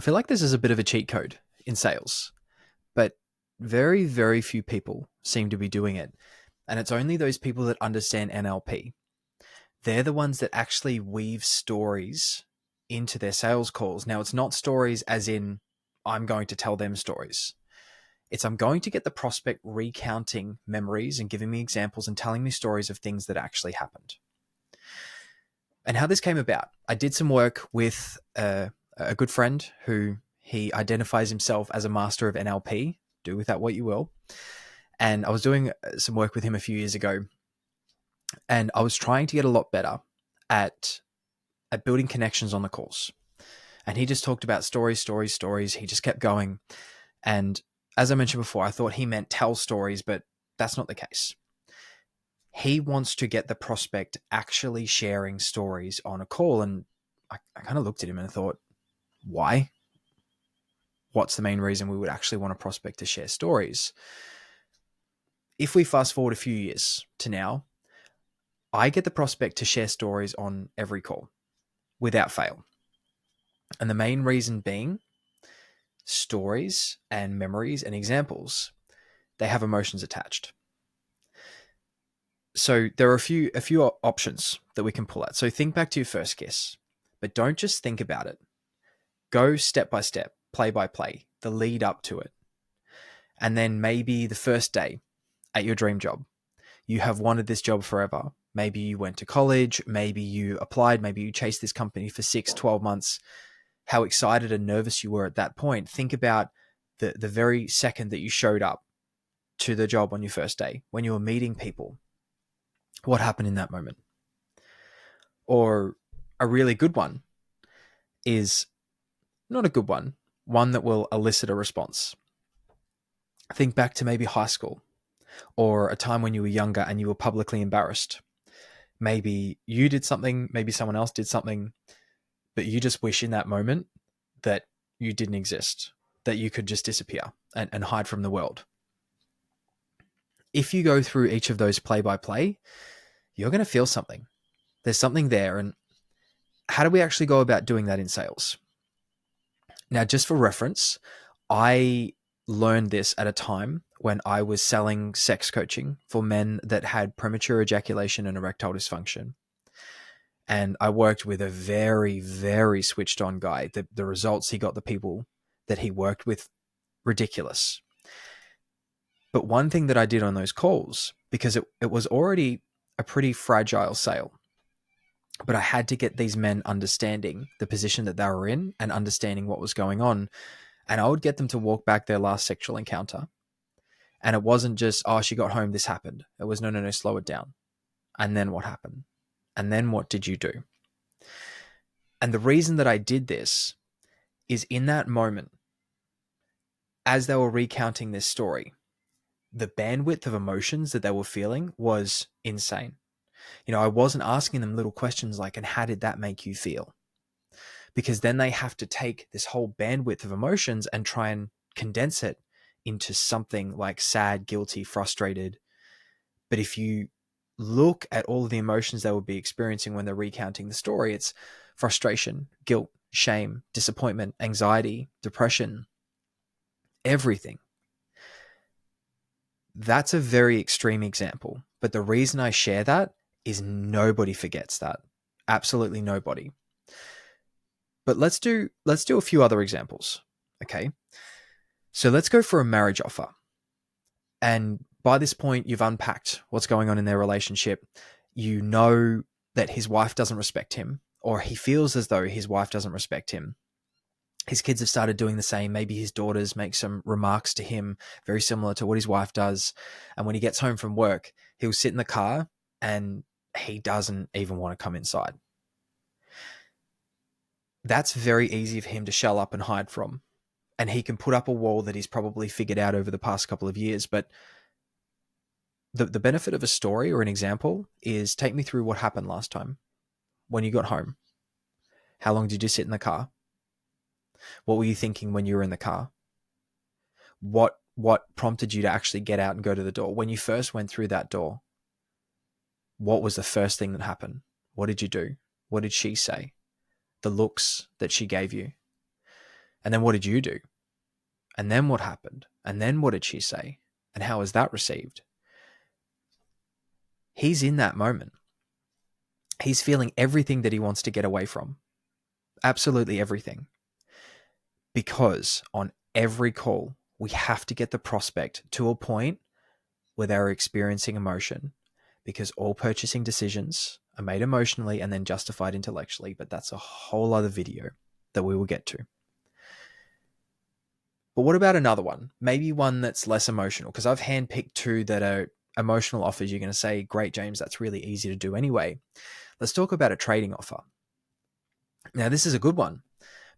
I feel like this is a bit of a cheat code in sales, but very, very few people seem to be doing it. And it's only those people that understand NLP. They're the ones that actually weave stories into their sales calls. Now, it's not stories as in I'm going to tell them stories. It's I'm going to get the prospect recounting memories and giving me examples and telling me stories of things that actually happened. And how this came about, I did some work with a good friend who he identifies himself as a master of NLP. Do with that what you will. And I was doing some work with him a few years ago, and I was trying to get a lot better at building connections on the calls. And he just talked about stories. He just kept going. And as I mentioned before, I thought he meant tell stories, but that's not the case. He wants to get the prospect actually sharing stories on a call. And I kind of looked at him and thought, why? What's the main reason we would actually want a prospect to share stories? If we fast forward a few years to now, I get the prospect to share stories on every call without fail. And the main reason being stories and memories and examples, they have emotions attached. So there are a few options that we can pull at. So think back to your first guess, but don't just think about it. Go step by step, play by play, the lead up to it. And then maybe the first day at your dream job. You have wanted this job forever. Maybe you went to college, maybe you applied, maybe you chased this company for 6, 12 months. How excited and nervous you were at that point. Think about the very second that you showed up to the job on your first day, when you were meeting people. What happened in that moment? Or a really good one is not a good one that will elicit a response. Think back to maybe high school or a time when you were younger and you were publicly embarrassed. Maybe you did something, maybe someone else did something, but you just wish in that moment that you didn't exist, that you could just disappear and hide from the world. If you go through each of those play by play, you're going to feel something. There's something there. And how do we actually go about doing that in sales? Now, just for reference, I learned this at a time when I was selling sex coaching for men that had premature ejaculation and erectile dysfunction. And I worked with a very, very switched on guy. The results he got, the people that he worked with, ridiculous. But one thing that I did on those calls, because it was already a pretty fragile sale, but I had to get these men understanding the position that they were in and understanding what was going on. And I would get them to walk back their last sexual encounter. And it wasn't just, oh, she got home, this happened. It was, no, slow it down. And then what happened? And then what did you do? And the reason that I did this is in that moment, as they were recounting this story, the bandwidth of emotions that they were feeling was insane. You know, I wasn't asking them little questions like, and how did that make you feel? Because then they have to take this whole bandwidth of emotions and try and condense it into something like sad, guilty, frustrated. But if you look at all of the emotions they will be experiencing when they're recounting the story, it's frustration, guilt, shame, disappointment, anxiety, depression, everything. That's a very extreme example. But the reason I share that is nobody forgets that. Absolutely nobody. But let's do a few other examples. Okay. So let's go for a marriage offer. And by this point, you've unpacked what's going on in their relationship. You know that his wife doesn't respect him, or he feels as though his wife doesn't respect him. His kids have started doing the same. Maybe his daughters make some remarks to him very similar to what his wife does. And when he gets home from work, he'll sit in the car and he doesn't even want to come inside. That's very easy for him to shell up and hide from. And he can put up a wall that he's probably figured out over the past couple of years. But the benefit of a story or an example is, take me through what happened last time when you got home. How long did you sit in the car? What were you thinking when you were in the car? What prompted you to actually get out and go to the door? When you first went through that door, what was the first thing that happened? What did you do? What did she say? The looks that she gave you. And then what did you do? And then what happened? And then what did she say? And how was that received? He's in that moment. He's feeling everything that he wants to get away from. Absolutely everything. Because on every call, we have to get the prospect to a point where they're experiencing emotion, because all purchasing decisions are made emotionally and then justified intellectually. But that's a whole other video that we will get to. But what about another one? Maybe one that's less emotional, because I've handpicked two that are emotional offers. You're going to say, great, James, that's really easy to do anyway. Let's talk about a trading offer. Now, this is a good one,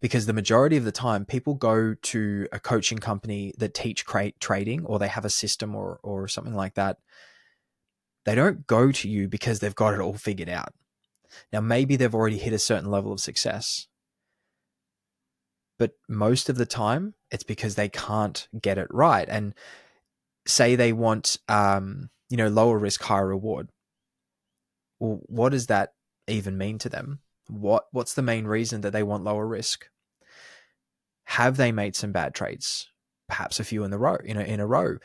because the majority of the time people go to a coaching company that teach trading, or they have a system or something like that. They don't go to you because they've got it all figured out. Now, maybe they've already hit a certain level of success, but most of the time it's because they can't get it right. And say they want, lower risk, higher reward. Well, what does that even mean to them? What's the main reason that they want lower risk? Have they made some bad trades? Perhaps a few in a row.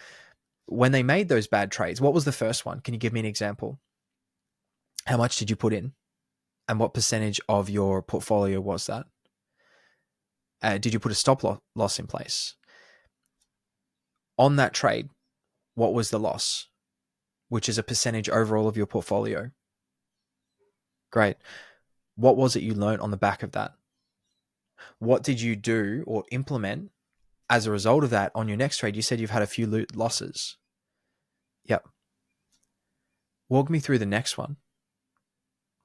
When they made those bad trades, what was the first one? Can you give me an example? How much did you put in? And what percentage of your portfolio was that? Did you put a stop loss in place? On that trade, what was the loss? Which is a percentage overall of your portfolio. Great. What was it you learned on the back of that? What did you do or implement as a result of that on your next trade? You said you've had a few losses. Yep. Walk me through the next one.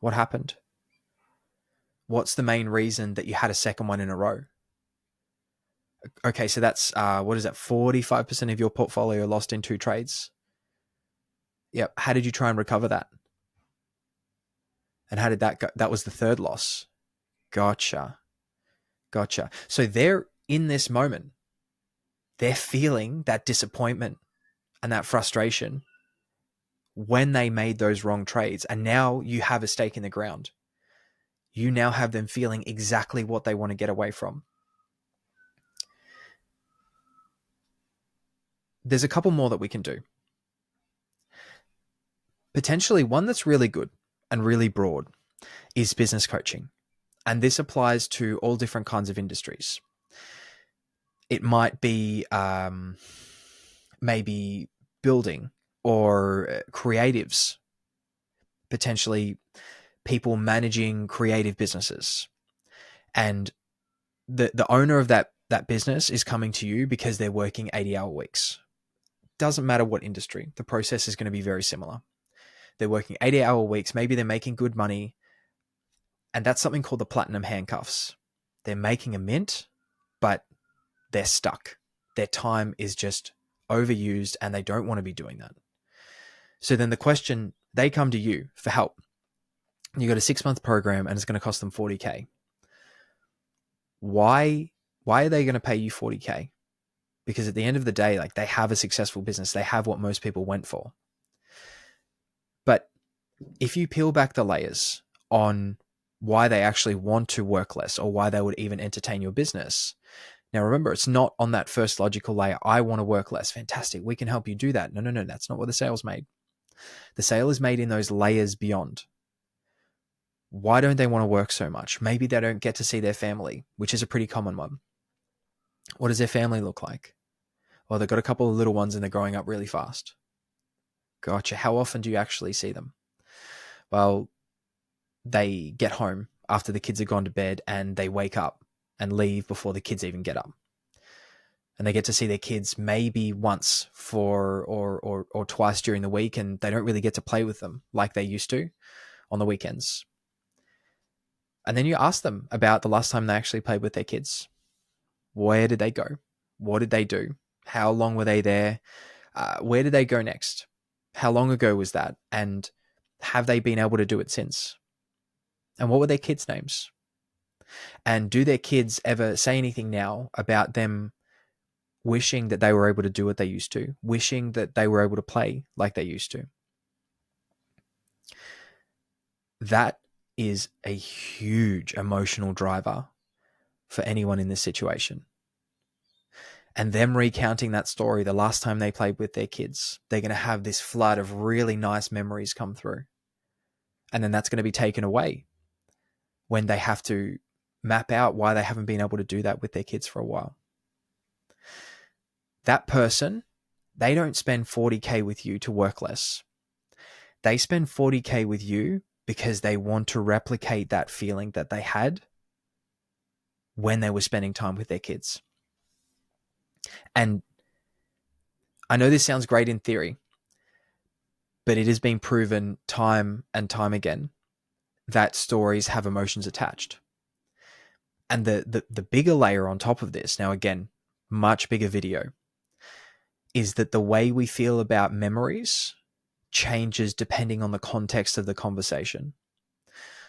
What happened? What's the main reason that you had a second one in a row? Okay, so that's, 45% of your portfolio lost in 2 trades? Yep. How did you try and recover that? And how did that go? That was the third loss. Gotcha. So they're in this moment. They're feeling that disappointment and that frustration when they made those wrong trades. And now you have a stake in the ground. You now have them feeling exactly what they want to get away from. There's a couple more that we can do. Potentially one that's really good and really broad is business coaching. And this applies to all different kinds of industries. It might be maybe building or creatives, potentially people managing creative businesses. And the owner of that business is coming to you because they're working 80-hour weeks. Doesn't matter what industry, the process is going to be very similar. They're working 80-hour weeks. Maybe they're making good money. And that's something called the platinum handcuffs. They're making a mint, but they're stuck. Their time is just overused and they don't want to be doing that. So then the question, they come to you for help. You got a 6-month program and it's going to cost them $40K. Why are they going to pay you $40K? Because at the end of the day, like, they have a successful business. They have what most people went for. But if you peel back the layers on why they actually want to work less or why they would even entertain your business. Now, remember, it's not on that first logical layer. I want to work less. Fantastic. We can help you do that. No. That's not what the sale's made. The sale is made in those layers beyond. Why don't they want to work so much? Maybe they don't get to see their family, which is a pretty common one. What does their family look like? Well, they've got a couple of little ones and they're growing up really fast. Gotcha. How often do you actually see them? Well, they get home after the kids have gone to bed and they wake up and leave before the kids even get up. And they get to see their kids maybe once or twice during the week, and they don't really get to play with them like they used to on the weekends. And then you ask them about the last time they actually played with their kids. Where did they go? What did they do? How long were they there? Where did they go next? How long ago was that? And have they been able to do it since? And what were their kids' names? And do their kids ever say anything now about them wishing that they were able to do what they used to, wishing that they were able to play like they used to? That is a huge emotional driver for anyone in this situation. And them recounting that story the last time they played with their kids, they're going to have this flood of really nice memories come through. And then that's going to be taken away when they have to map out why they haven't been able to do that with their kids for a while. That person, they don't spend 40K with you to work less. They spend 40K with you because they want to replicate that feeling that they had when they were spending time with their kids. And I know this sounds great in theory, but it has been proven time and time again that stories have emotions attached. And the bigger layer on top of this, now again, much bigger video, is that the way we feel about memories changes depending on the context of the conversation.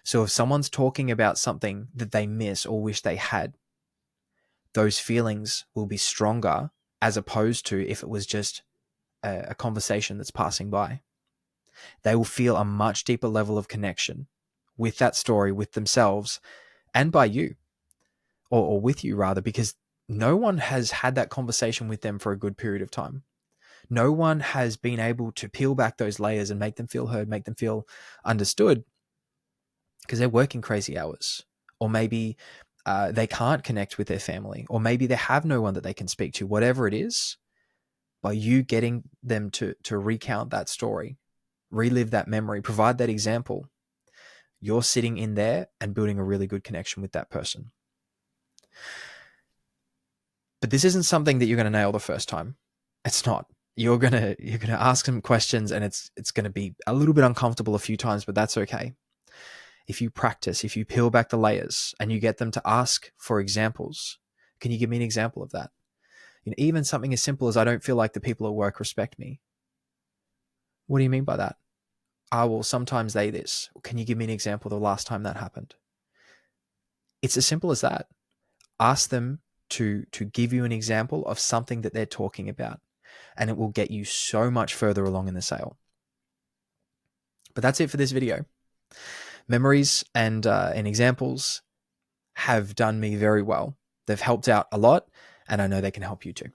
So if someone's talking about something that they miss or wish they had, those feelings will be stronger as opposed to if it was just a conversation that's passing by. They will feel a much deeper level of connection with that story, with themselves, and by you, or with you rather, because no one has had that conversation with them for a good period of time. No one has been able to peel back those layers and make them feel heard, make them feel understood, because they're working crazy hours. Or maybe they can't connect with their family, or maybe they have no one that they can speak to. Whatever it is, by you getting them to recount that story, relive that memory, provide that example, you're sitting in there and building a really good connection with that person. But this isn't something that you're going to nail the first time. It's not. You're gonna ask some questions, and it's going to be a little bit uncomfortable a few times, but that's okay. If you practice, if you peel back the layers and you get them to ask for examples, can you give me an example of that? Even something as simple as, I don't feel like the people at work respect me. What do you mean by that? Well, sometimes they this. Can you give me an example of the last time that happened? It's as simple as that. Ask them to give you an example of something that they're talking about, and it will get you so much further along in the sale. But that's it for this video. Memories and examples have done me very well. They've helped out a lot, and I know they can help you too.